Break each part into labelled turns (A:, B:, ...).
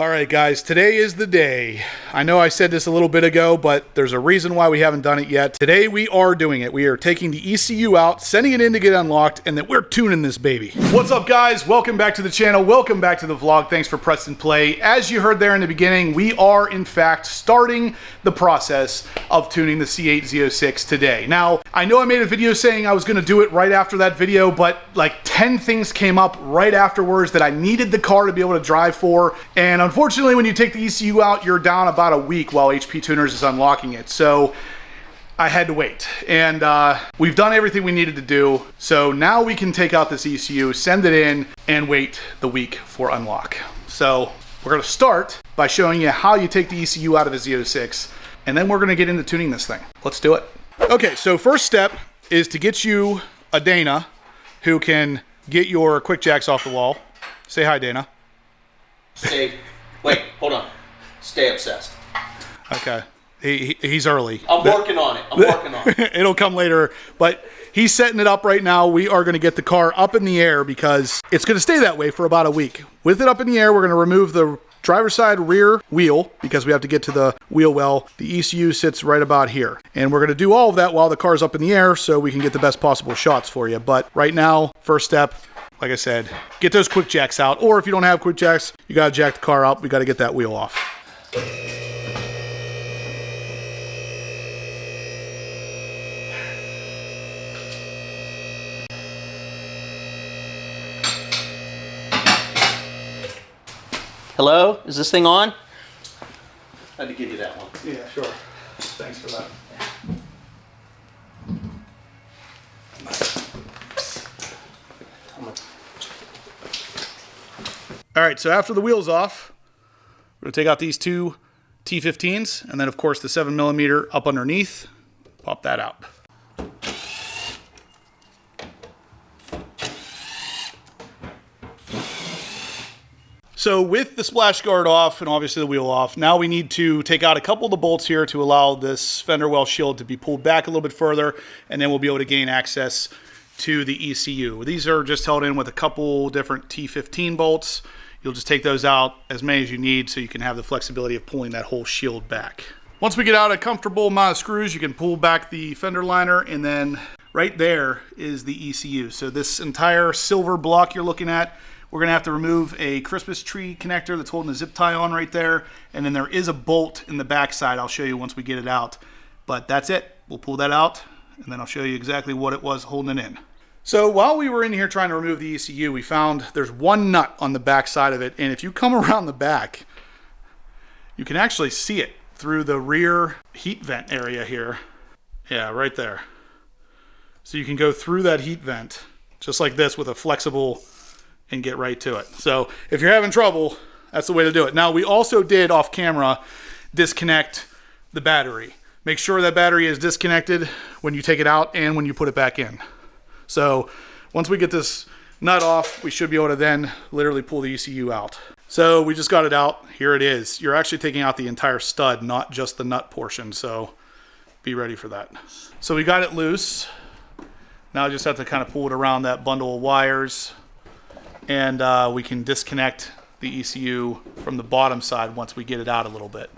A: All right, guys, today is the day. I know I said this a little bit ago, but there's a reason why we haven't done it yet. Today we are doing it. We are taking the ECU out, sending it in to get unlocked, and then we're tuning this baby. What's up, guys? Welcome back to the channel. Welcome back to the vlog. Thanks for pressing play. As you heard there in the beginning, we are in fact starting the process of tuning the C8 Z06 today. Now, I know I made a video saying I was gonna do it right after that video, but like 10 things came up right afterwards that I needed the car to be able to drive for, and unfortunately, when you take the ECU out, you're down about a week while HP Tuners is unlocking it. So I had to wait. And we've done everything we needed to do. So now we can take out this ECU, send it in, and wait the week for unlock. So we're gonna start by showing you how you take the ECU out of the Z06, and then we're gonna get into tuning this thing. Let's do it. Okay, so first step is to get you a Dana who can get your quick jacks off the wall. Say hi, Dana.
B: Wait, hold on. Stay obsessed.
A: Okay. He's early.
B: I'm working on it. I'm working on it.
A: It'll come later, but he's setting it up right now. We are going to get the car up in the air because it's going to stay that way for about a week. With it up in the air, we're going to remove the driver's side rear wheel because we have to get to the wheel well. The ECU sits right about here. And we're going to do all of that while the car's up in the air so we can get the best possible shots for you. But right now, first step, like I said, get those quick jacks out. Or if you don't have quick jacks, you got to jack the car up. We got to get that wheel off.
B: Hello? Is this thing on? I had to give you that one.
A: Yeah, sure. Thanks for that. All right, so after the wheel's off, we're gonna take out these two T15s, and then of course the 7mm up underneath. Pop that out. So with the splash guard off and obviously the wheel off, now we need to take out a couple of the bolts here to allow this fender well shield to be pulled back a little bit further, and then we'll be able to gain access to the ECU. These are just held in with a couple different T15 bolts. You'll just take those out as many as you need so you can have the flexibility of pulling that whole shield back. Once we get out a comfortable amount of screws, you can pull back the fender liner, and then right there is the ECU. So this entire silver block you're looking at, we're gonna have to remove a Christmas tree connector that's holding a zip tie on right there, and then there is a bolt in the back side. I'll show you once we get it out. But that's it. We'll pull that out, and then I'll show you exactly what it was holding it in. So while we were in here trying to remove the ECU, we found there's one nut on the back side of it, and if you come around the back, you can actually see it through the rear heat vent area here. Yeah, right there. So you can go through that heat vent just like this with a flexible and get right to it. So if you're having trouble, that's the way to do it. Now, we also did off camera disconnect the battery. Make sure that battery is disconnected when you take it out and when you put it back in. So once we get this nut off, we should be able to then literally pull the ECU out. So we just got it out. Here it is. You're actually taking out the entire stud, not just the nut portion. So be ready for that. So we got it loose. Now I just have to kind of pull it around that bundle of wires, and we can disconnect the ECU from the bottom side once we get it out a little bit.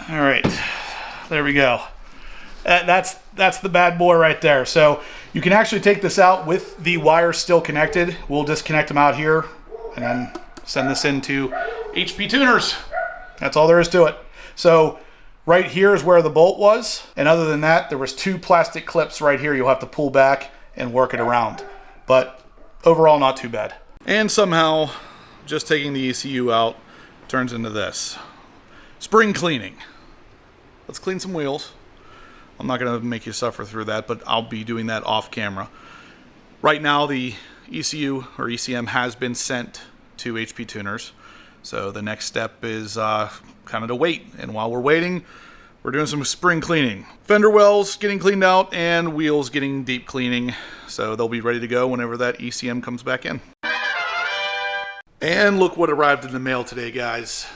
A: All right, there we go. That's the bad boy right there. So you can actually take this out with the wires still connected. We'll disconnect them out here and then send this into HP Tuners. That's all there is to it. So right here is where the bolt was, and other than that, there was two plastic clips right here you'll have to pull back and work it around. But overall, not too bad. And somehow, just taking the ECU out turns into this. Spring cleaning. Let's clean some wheels. I'm not gonna make you suffer through that, but I'll be doing that off camera. Right now, the ECU or ECM has been sent to HP Tuners. So the next step is kind of to wait. And while we're waiting, we're doing some spring cleaning. Fender wells getting cleaned out and wheels getting deep cleaning. So they'll be ready to go whenever that ECM comes back in. And look what arrived in the mail today, guys.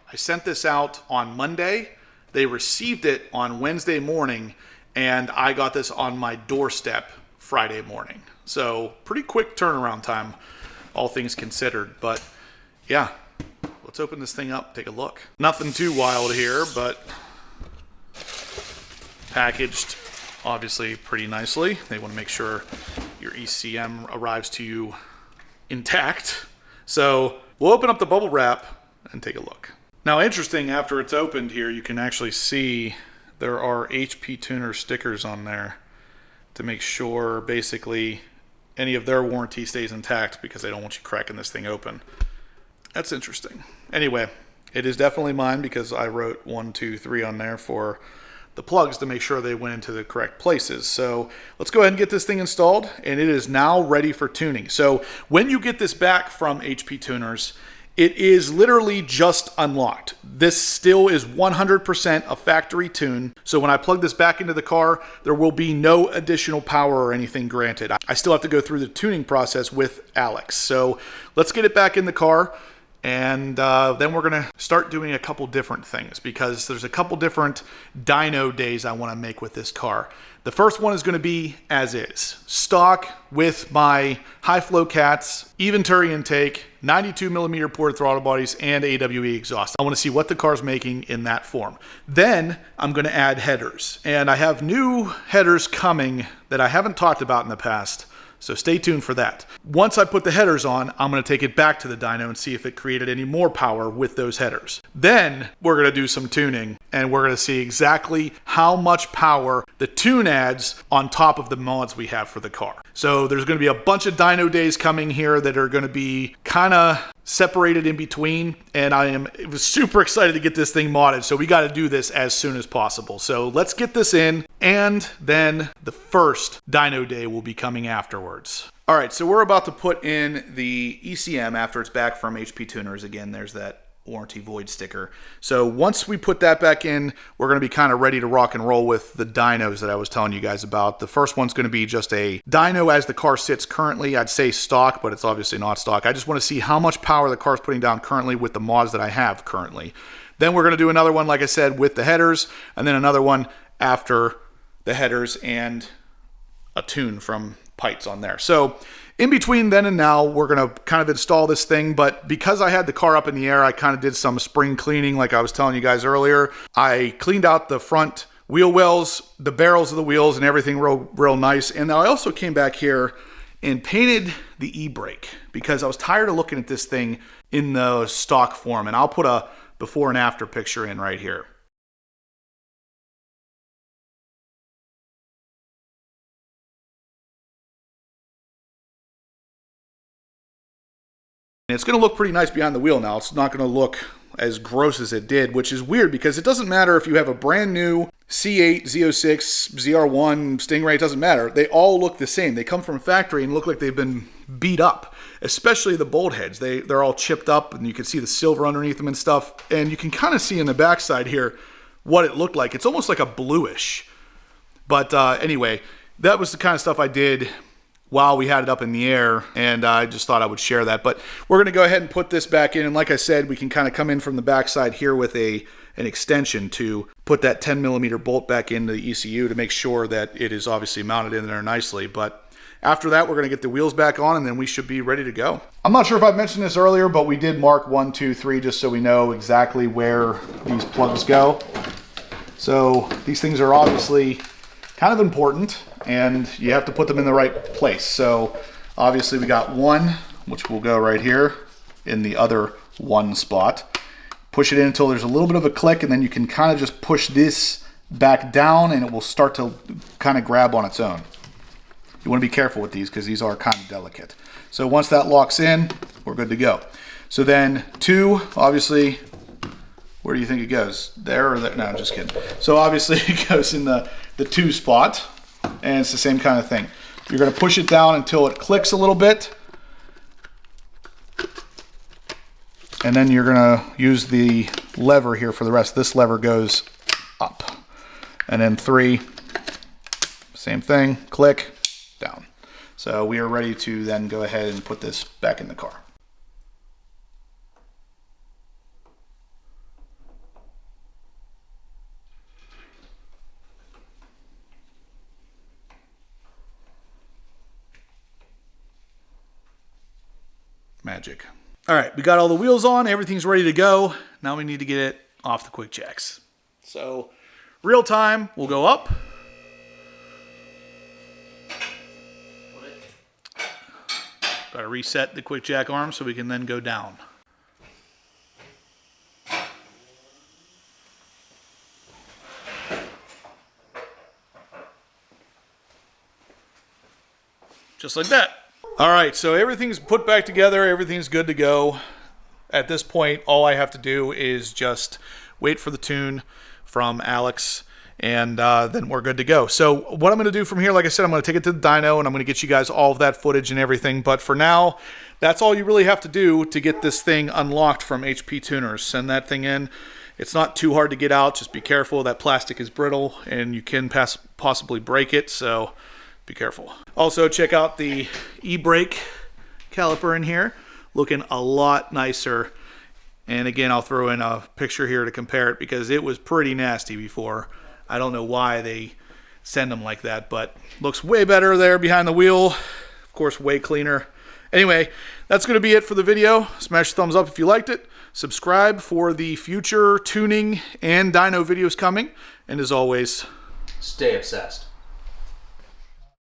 A: I sent this out on Monday. They received it on Wednesday morning, and I got this on my doorstep Friday morning. So pretty quick turnaround time. all things considered. But yeah, let's open this thing up, take a look. Nothing too wild here, but packaged obviously pretty nicely. They want to make sure your ECM arrives to you intact. So we'll open up the bubble wrap and take a look. Now, interesting, after it's opened here, you can actually see there are HP Tuner stickers on there to make sure basically any of their warranty stays intact because they don't want you cracking this thing open. That's interesting. Anyway, it is definitely mine because I wrote 1, 2, 3 on there for the plugs to make sure they went into the correct places. So let's go ahead and get this thing installed, and it is now ready for tuning. So when you get this back from HP Tuners, it is literally just unlocked. This still is 100% a factory tune. So when I plug this back into the car, there will be no additional power or anything granted. I still have to go through the tuning process with Alex. So let's get it back in the car. And then we're going to start doing a couple different things because there's a couple different dyno days I want to make with this car. The first one is going to be as is. Stock with my high flow cats, even Venturi intake, 92mm ported throttle bodies, and AWE exhaust. I want to see what the car's making in that form. Then I'm going to add headers. And I have new headers coming that I haven't talked about in the past. So stay tuned for that. Once I put the headers on, I'm going to take it back to the dyno and see if it created any more power with those headers. Then we're going to do some tuning and we're going to see exactly how much power the tune adds on top of the mods we have for the car. So there's going to be a bunch of dyno days coming here that are going to be kind of separated in between, and I was super excited to get this thing modded, so we got to do this as soon as possible. So let's get this in, and then the first dyno day will be coming afterwards. All right, so we're about to put in the ECM after it's back from HP Tuners. Again, there's that warranty void sticker. So once we put that back in, we're going to be kind of ready to rock and roll with the dynos that I was telling you guys about. The first one's going to be just a dyno as the car sits currently. I'd say stock, but it's obviously not stock. I just want to see how much power the car's putting down currently with the mods that I have currently. Then we're going to do another one, like I said, with the headers, and then another one after the headers and a tune from Pites on there. So in between then and now, we're going to kind of install this thing, but because I had the car up in the air, I kind of did some spring cleaning like I was telling you guys earlier. I cleaned out the front wheel wells, the barrels of the wheels, and everything real nice. And I also came back here and painted the e-brake because I was tired of looking at this thing in the stock form. And I'll put a before and after picture in right here. And it's going to look pretty nice behind the wheel now. It's not going to look as gross as it did, which is weird because it doesn't matter if you have a brand new C8 Z06, ZR1, Stingray, it doesn't matter. They all look the same. They come from factory and look like they've been beat up, especially the bolt heads. They're all chipped up and you can see the silver underneath them and stuff. And you can kind of see in the backside here what it looked like. It's almost like a bluish. But anyway, that was the kind of stuff I did while we had it up in the air, and I just thought I would share that. But we're going to go ahead and put this back in, and like I said, we can kind of come in from the backside here with an extension to put that 10mm bolt back into the ECU to make sure that it is obviously mounted in there nicely. But after that, we're going to get the wheels back on, and then we should be ready to go. I'm not sure if I mentioned this earlier, but we did mark 1, 2, 3 just so we know exactly where these plugs go. So these things are obviously kind of important, and you have to put them in the right place. So obviously we got one, which will go right here in the other one spot. Push it in until there's a little bit of a click, and then you can kind of just push this back down and it will start to kind of grab on its own. You want to be careful with these because these are kind of delicate. So once that locks in, we're good to go. So then 2, obviously, where do you think it goes? There or there? No, I'm just kidding. So obviously it goes in the 2 spot, and it's the same kind of thing. You're going to push it down until it clicks a little bit, and then you're going to use the lever here for the rest. This lever goes up, and then 3, same thing, click, down. So we are ready to then go ahead and put this back in the car. Magic. All right, we got all the wheels on. Everything's ready to go. Now we need to get it off the quick jacks. So real time, we'll go up. Got to reset the quick jack arm so we can then go down. Just like that. All right, so everything's put back together. Everything's good to go. At this point, all I have to do is just wait for the tune from Alex, and then we're good to go. So what I'm going to do from here, like I said, I'm going to take it to the dyno, and I'm going to get you guys all of that footage and everything. But for now, that's all you really have to do to get this thing unlocked from HP Tuners. Send that thing in. It's not too hard to get out. Just be careful. That plastic is brittle, and you can possibly break it, so be careful. Also, check out the e-brake caliper in here. Looking a lot nicer. And again, I'll throw in a picture here to compare it because it was pretty nasty before. I don't know why they send them like that, but looks way better there behind the wheel. Of course, way cleaner. Anyway, that's going to be it for the video. Smash the thumbs up if you liked it. Subscribe for the future tuning and dyno videos coming. And as always,
B: stay obsessed.